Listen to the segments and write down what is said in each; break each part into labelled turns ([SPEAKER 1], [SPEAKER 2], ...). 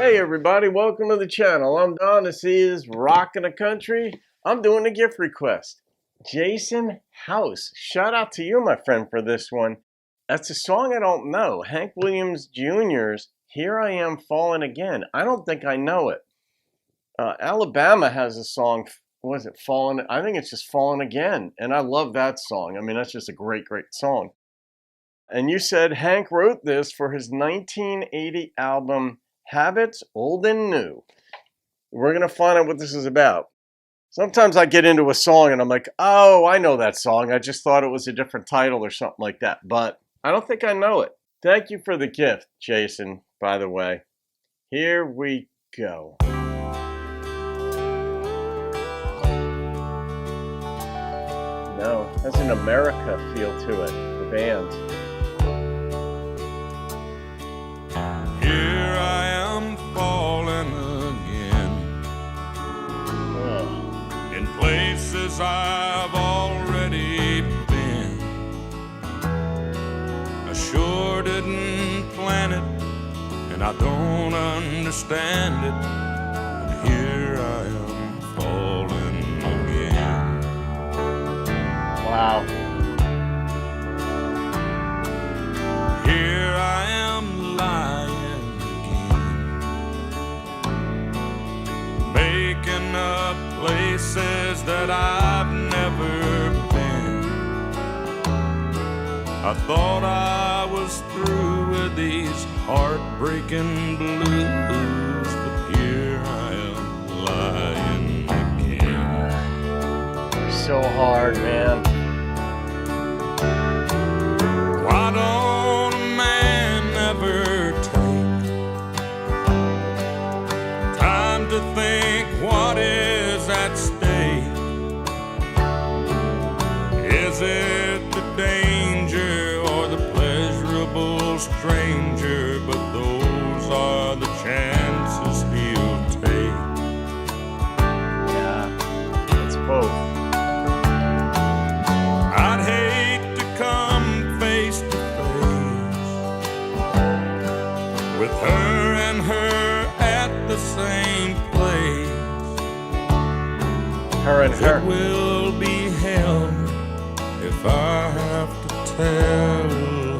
[SPEAKER 1] Hey everybody, welcome to the channel. I'm Don. This is Rockin' the Country. I'm doing a gift request. Jason House. Shout out to you, my friend, for this one. That's a song I don't know. Hank Williams Jr.'s Here I Am Fallin' Again. I don't think I know it. Alabama has a song, what is it, Fallin'? I think it's just Fallin' Again. And I love that song. I mean, that's just a great, great song. And you said Hank wrote this for his 1980 album, Habits, Old and New. We're going to find out what this is about. Sometimes I get into a song and I'm like, oh, I know that song. I just thought it was a different title or something like that. But I don't think I know it. Thank you for the gift, Jason, by the way. Here we go. No, it has an America feel to it, the band.
[SPEAKER 2] Here I am falling again in places I've already been. I sure didn't plan it, and I don't understand it, but here I am falling again.
[SPEAKER 1] Wow.
[SPEAKER 2] Here I am lying again, making up places that I've never been. I thought I was through with these heartbreaking blues, but here I am lying again.
[SPEAKER 1] So hard, man.
[SPEAKER 2] Why don't a man ever take time to think what is at stake? Is it the danger or the pleasurable stranger? But those are the chances he'll take.
[SPEAKER 1] Yeah, it's both.
[SPEAKER 2] I'd hate to come face to face with her and her at the same place.
[SPEAKER 1] Her and her.
[SPEAKER 2] It will be hell if I have to tell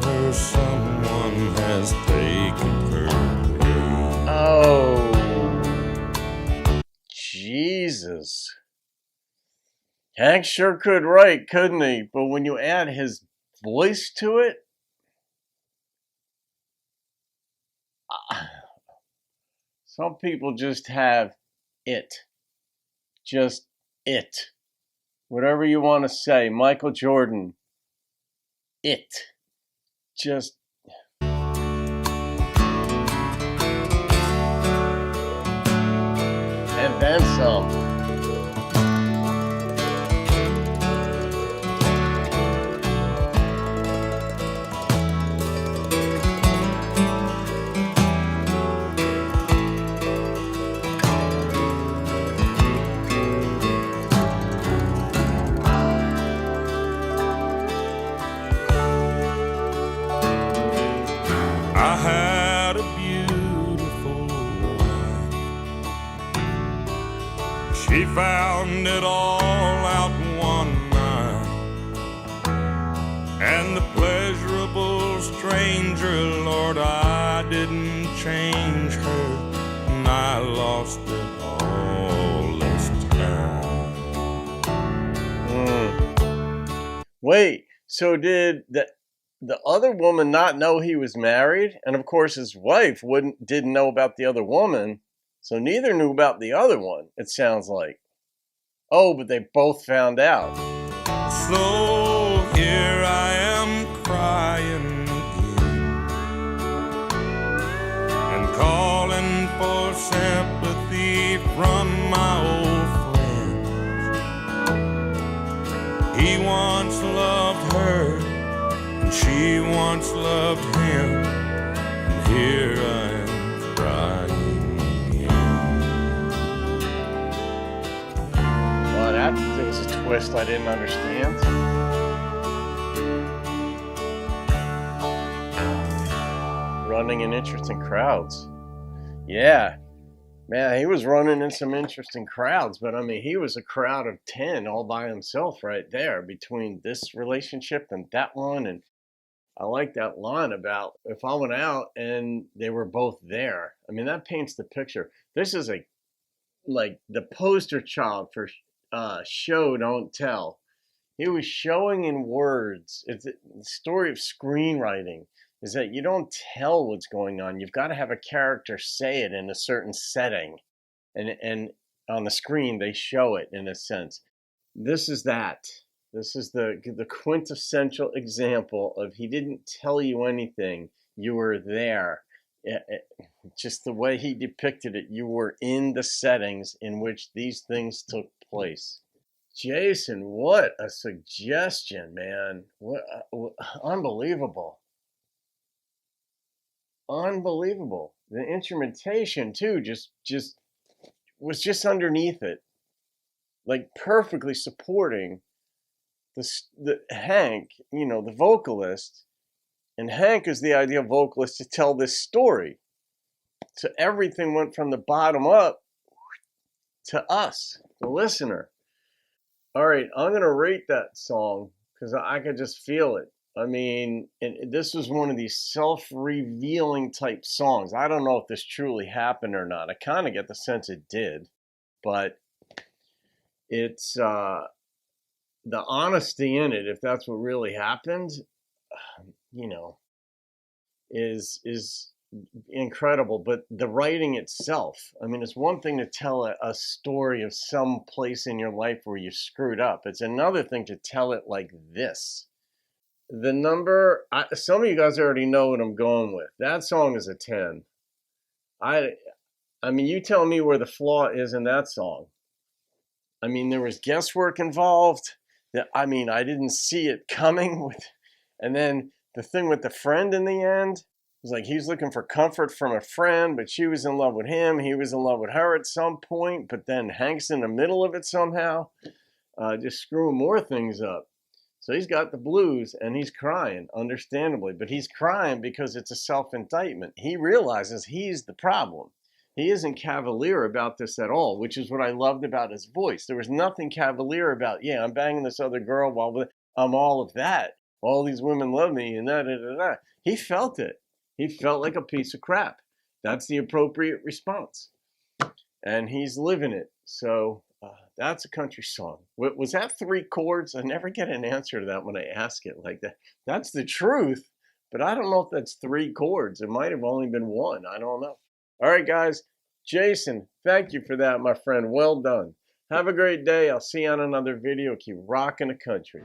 [SPEAKER 2] her someone has taken her place.
[SPEAKER 1] Oh, Jesus. Hank sure could write, couldn't he? But when you add his voice to it, some people just have it. Just it. Whatever you want to say. Michael Jordan. It. Just. And then some.
[SPEAKER 2] I had a beautiful wife. She found it all out one night, and the pleasurable stranger, Lord, I didn't change her, and I lost it all this time.
[SPEAKER 1] Wait, so did the other woman not know he was married? And of course his wife didn't know about the other woman, so neither knew about the other one, it sounds like. Oh, but they both found out.
[SPEAKER 2] So here I am crying again and calling for sympathy from my old friends. He once loved her and she once loved him, and here I am crying again.
[SPEAKER 1] Well, that was a twist I didn't understand. running in interesting crowds. Yeah. Man, he was running in some interesting crowds, but I mean, he was a crowd of 10 all by himself right there between this relationship and that one. And I like that line about if I went out and they were both there. I mean, that paints the picture. This is like the poster child for show, don't tell. He was showing in words. It's the story of screenwriting is that you don't tell what's going on. You've got to have a character say it in a certain setting. And on the screen they show it in a sense. This is that. This is the quintessential example of he didn't tell you anything. You were there. Just the way he depicted it, you were in the settings in which these things took place. Jason, what a suggestion, man. What unbelievable. Unbelievable. The instrumentation too just was just underneath it. Like perfectly supporting the Hank, the vocalist. And Hank is the ideal vocalist to tell this story. So everything went from the bottom up to us, the listener. All right, I'm going to rate that song because I could just feel it. I mean, this was one of these self-revealing type songs. I don't know if this truly happened or not. I kind of get the sense it did. But it's the honesty in it, if that's what really happened, is incredible. But the writing itself, I mean, it's one thing to tell a story of some place in your life where you screwed up. It's another thing to tell it like this. The number, some of you guys already know what I'm going with. That song is a 10. I mean, you tell me where the flaw is in that song. I mean, there was guesswork involved. I didn't see it coming. And then the thing with the friend in the end was like he's looking for comfort from a friend, but she was in love with him. He was in love with her at some point, but then Hank's in the middle of it somehow, just screwing more things up. So he's got the blues and he's crying, understandably, but he's crying because it's a self-indictment. He realizes he's the problem. He isn't cavalier about this at all, which is what I loved about his voice. There was nothing cavalier about, I'm banging this other girl while I'm all of that. All these women love me and da. He felt it. He felt like a piece of crap. That's the appropriate response. And he's living it. So that's a country song. Was that 3 chords? I never get an answer to that when I ask it like that. That's the truth, but I don't know if that's 3 chords. It might have only been 1. I don't know. All right, guys. Jason, thank you for that, my friend. Well done. Have a great day. I'll see you on another video. Keep rocking the country.